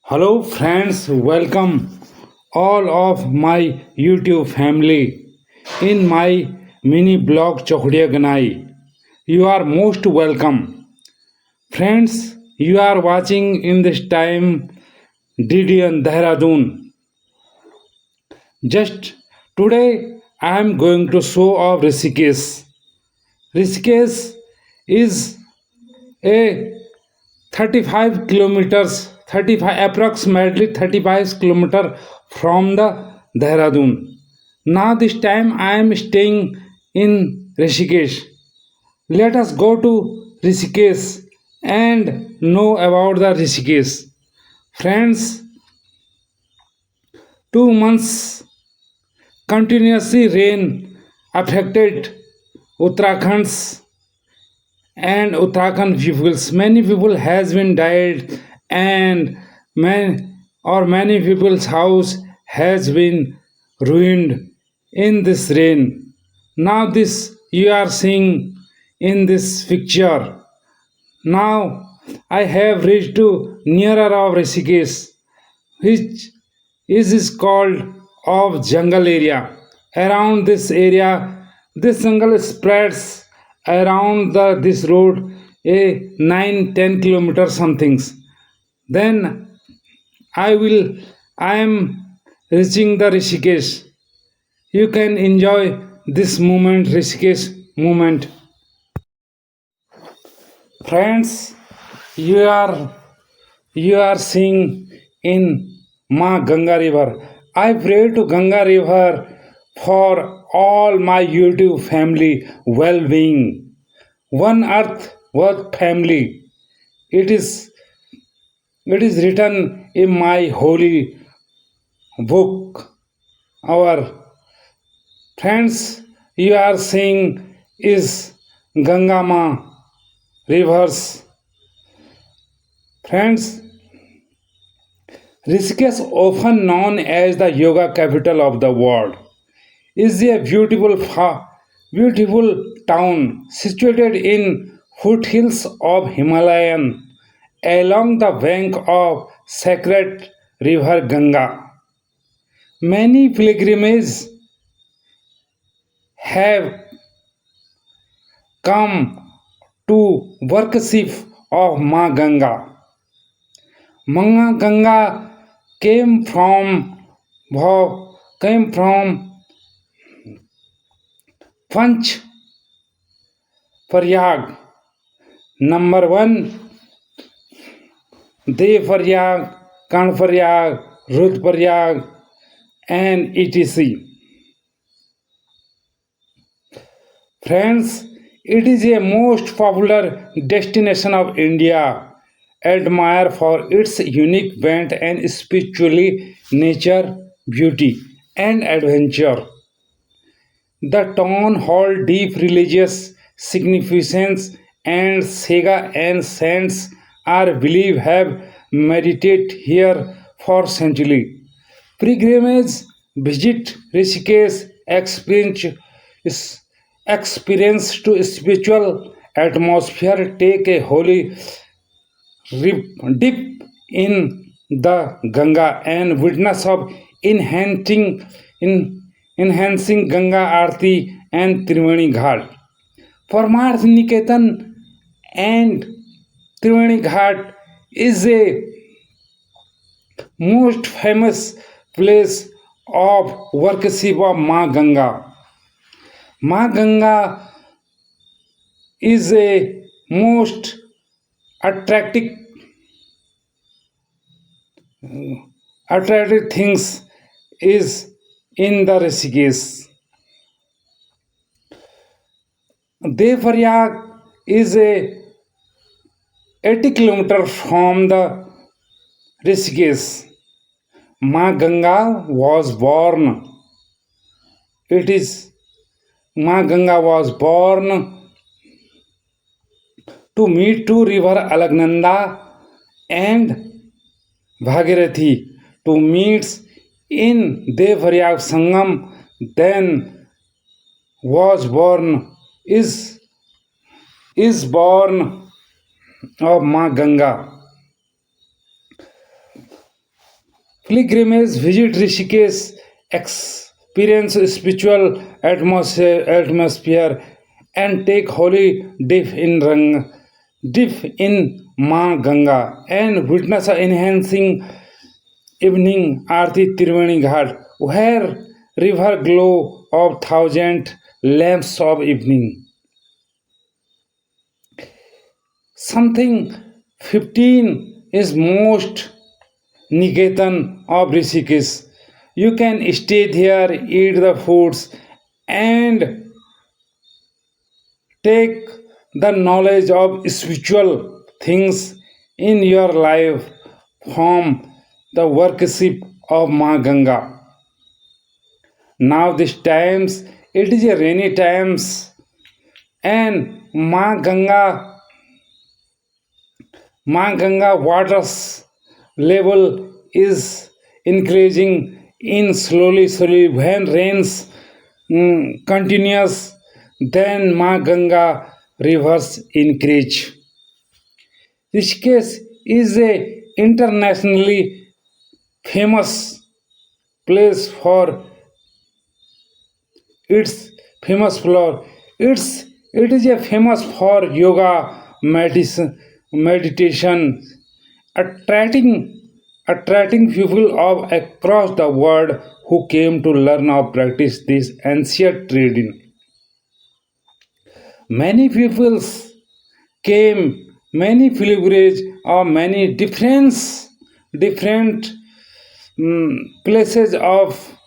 Hello, friends, welcome all of my YouTube family in my mini blog Chokdiya Ganai. You are most welcome. Friends, you are watching in this time Didian Dehradun. Just today I am going to show off Rishikesh. Rishikesh is a 35 kilometers 35 approximately 35 kilometer from the Dehradun. Now this time I am staying in Rishikesh. Let us go to Rishikesh and know about the Rishikesh. Friends, 2 months continuously rain affected Uttarakhand's and Uttarakhand peoples. Many people has been died, and many people's house has been ruined in this rain. Now this you are seeing in this picture. Now I have reached to nearer of Rishikesh, which is called of jungle area. Around this area, this jungle spreads around this road a 9-10 kilometer somethings. Then I am reaching the Rishikesh. You can enjoy this moment, Rishikesh moment. Friends, you are you are seeing in Ma Ganga River. I pray to Ganga River for all my YouTube family well being. One earth, one family. It is it is written in my holy book. Our friends you are seeing is Ganga Ma rivers. Friends, Rishikesh, often known as the yoga capital of the world, is a beautiful town situated in foothills of Himalayan along the bank of sacred river Ganga. Many pilgrims have come to worship of Ma Ganga. Ma Ganga came from came from Panch Prayag. Number one, Dev Prayag, Kan Prayag, Rud Prayag, and etc. Friends, it is a most popular destination of India, admired for its unique blend and spiritually nature, beauty, and adventure. The town hold deep religious significance, and Sega and saints are believed have meditated here for centuries. Pilgrims visit Rishikesh experience to spiritual atmosphere, take a holy dip in the Ganga and witness of enhancing in enhancing Ganga Aarti and Triveni Ghat. Parmarth Niketan and Triveni Ghat is a most famous place of worship of Ma Ganga. Ma Ganga is a most attractive attractive things is in the Rishikesh. Devrayag is a 80 kilometer from the Rishikesh. Ma Ganga was born. It is Ma Ganga was born to meet two river Alagnanda and Bhagirathi to meet in Devrayag Sangam. Then was born is born of Ma Ganga. Pilgrims visit Rishikesh, experience spiritual atmosphere and take holy dip in Ma Ganga and witness a enhancing evening Aarti Tirvani Ghat, where river glow of thousand lamps of evening. Something 15 is most Niketan of Rishikesh. You can stay there, eat the foods, and take the knowledge of spiritual things in your life from the worship of Ma Ganga. Now these times it is a rainy times and Ma Ganga water's level is increasing in slowly when rains continues, then Ma Ganga rivers increase. Rishikesh is a internationally famous place for its famous for it is a famous for yoga meditation attracting attracting people of across the world who came to learn or practice this ancient trading. Many peoples came, many pilgrims or many different places of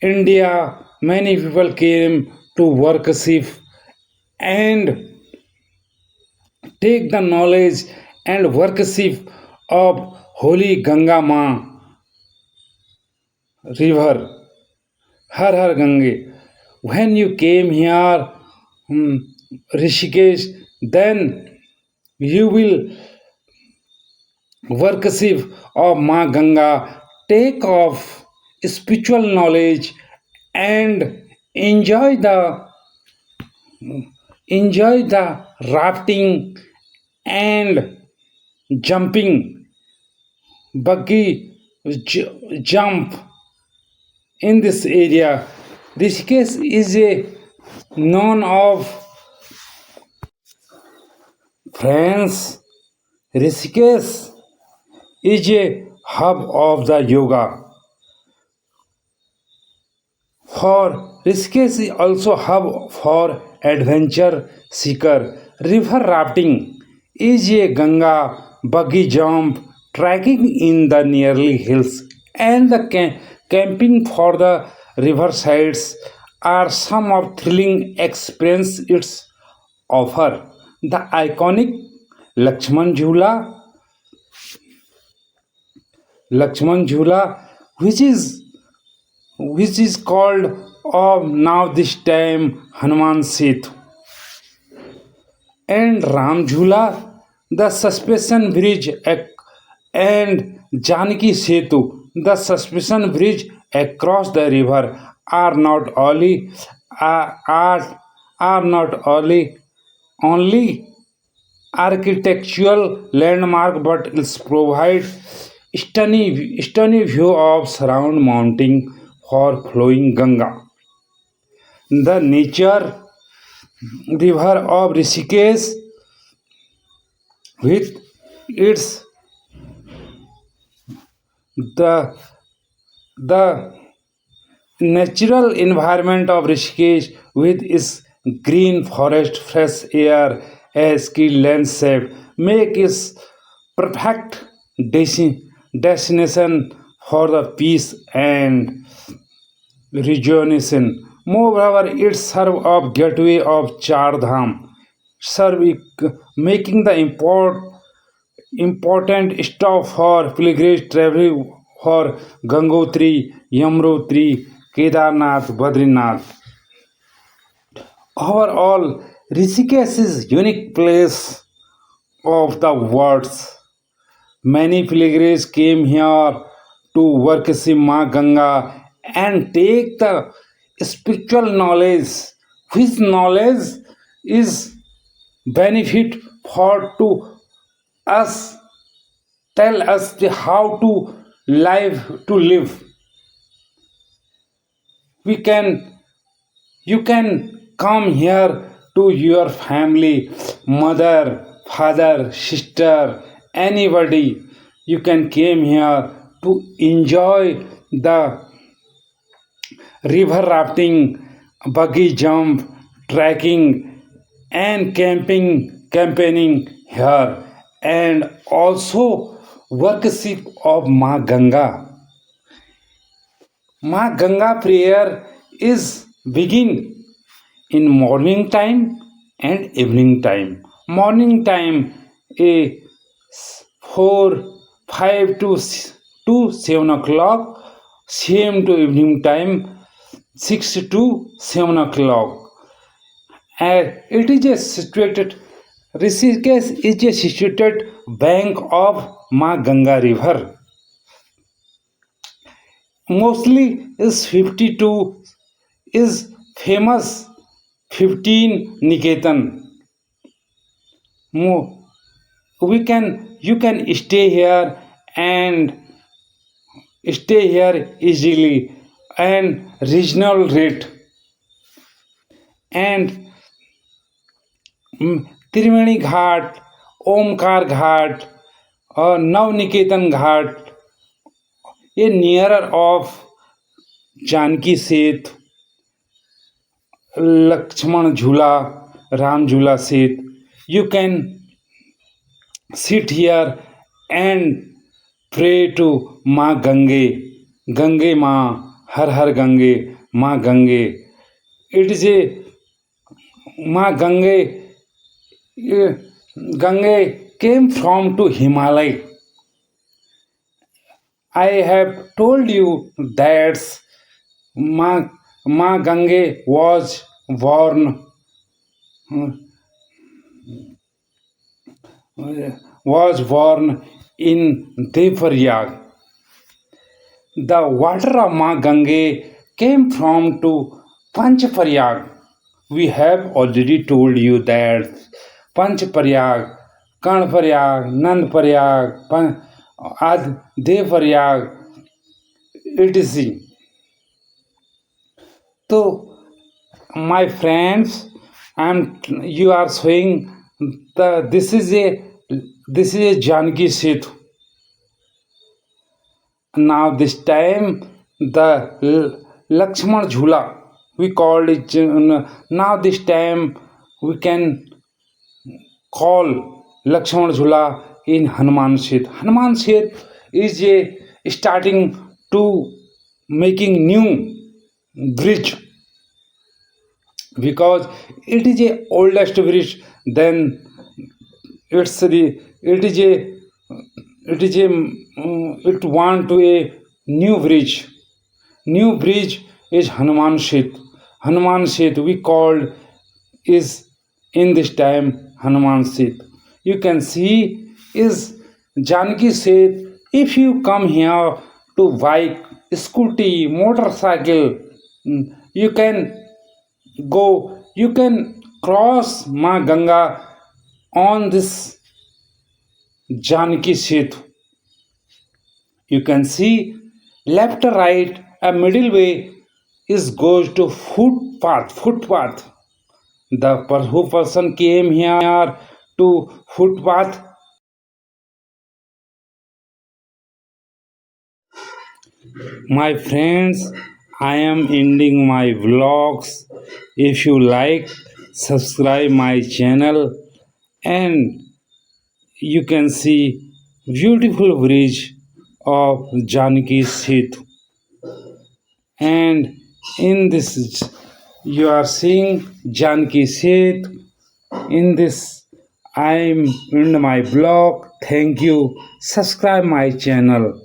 India. Many people came to worship and take the knowledge and worship of holy Ganga Ma river. Har Har Gange. When you came here, hmm, Rishikesh, then you will worship of Ma Ganga, take off spiritual knowledge and enjoy the enjoy the rafting and jumping buggy jump in this area. Rishikesh is a known of France. Rishikesh is a hub of the yoga. For Rishikesh is also hub for adventure seeker. River rafting is a Ganga buggy jump, trekking in the nearly hills, and the camping for the riversides are some of thrilling experience its offer. The iconic Lakshman Jhula, Lakshman Jhula, which is called of now this time Hanuman Setu, and Ram Jhula, the suspension bridge, and Janaki Setu, the suspension bridge across the river, are not only are not only architectural landmark but it provide stunning view of surround mountain for flowing Ganga. The nature river of Rishikesh with its the the natural environment of Rishikesh with its green forest, fresh air, a ski landscape make it perfect destination for the peace and rejuvenation. Moreover, it serves of gateway of Char Dham, serve making the important stop for pilgrims traveling for Gangotri, Yamrotri, Kedarnath, Badrinath. Overall, Rishikesh is unique place of the world. Many pilgrims came here to worship Ma Ganga and take the spiritual knowledge, which knowledge is benefit for to us, tell us how to life to live. We can You can come here to your family, mother, father, sister, anybody. You can came here to enjoy the river rafting, buggy jump, trekking, and campaigning here, and also worship of Ma Ganga. Ma Ganga prayer is begin in morning time and evening time. Morning time a 4 5 to 7 o'clock, same to evening time 6 to 7 o'clock. And it is a situated Rishikesh is a situated bank of Ma Ganga river. Mostly is 52 is famous 15 Niketan. We can You can and stay here easily and regional rate and त्रिवेणी घाट, ओमकार घाट और नवनिकेतन घाट ये nearer of Janaki सेतु, लक्ष्मण झूला, राम झूला सेतु. You can sit here and pray to Ma Gange, Gange Ma, Har Har Gange, Ma Gange. It is a Ma Gange. Gange came from to Himalaya. I have told you that Ma Gange was born in Devrayag. The water of Ma Gange came from to Panchaprayag. We have already told you that Panchaprayag, Karnaprayag, Nandprayag, Devrayag, etc. So, my friends, you are showing this is a Janki Setu. Now this time the Lakshman Jhula we called it. Now this time we can call Lakshman Jhula in Hanuman Setu. Hanuman Setu is a starting to making new bridge because it is a oldest bridge. Then it is a it want to a new bridge. New bridge is Hanuman Setu. Hanuman Setu we called is in this time Hanuman Setu. You can see is Janki Setu. If you come here to bike, scooty, motorcycle, you can you can cross Ma Ganga on this Janki Setu. You can see left or right, a middle way is goes to footpath. Who person came here to footpath. My friends, I am ending my vlogs. If you like, subscribe my channel and you can see beautiful bridge of Janki Setu. And in this you are seeing Janki Setu. In this I'm in my blog. Thank you. Subscribe my channel.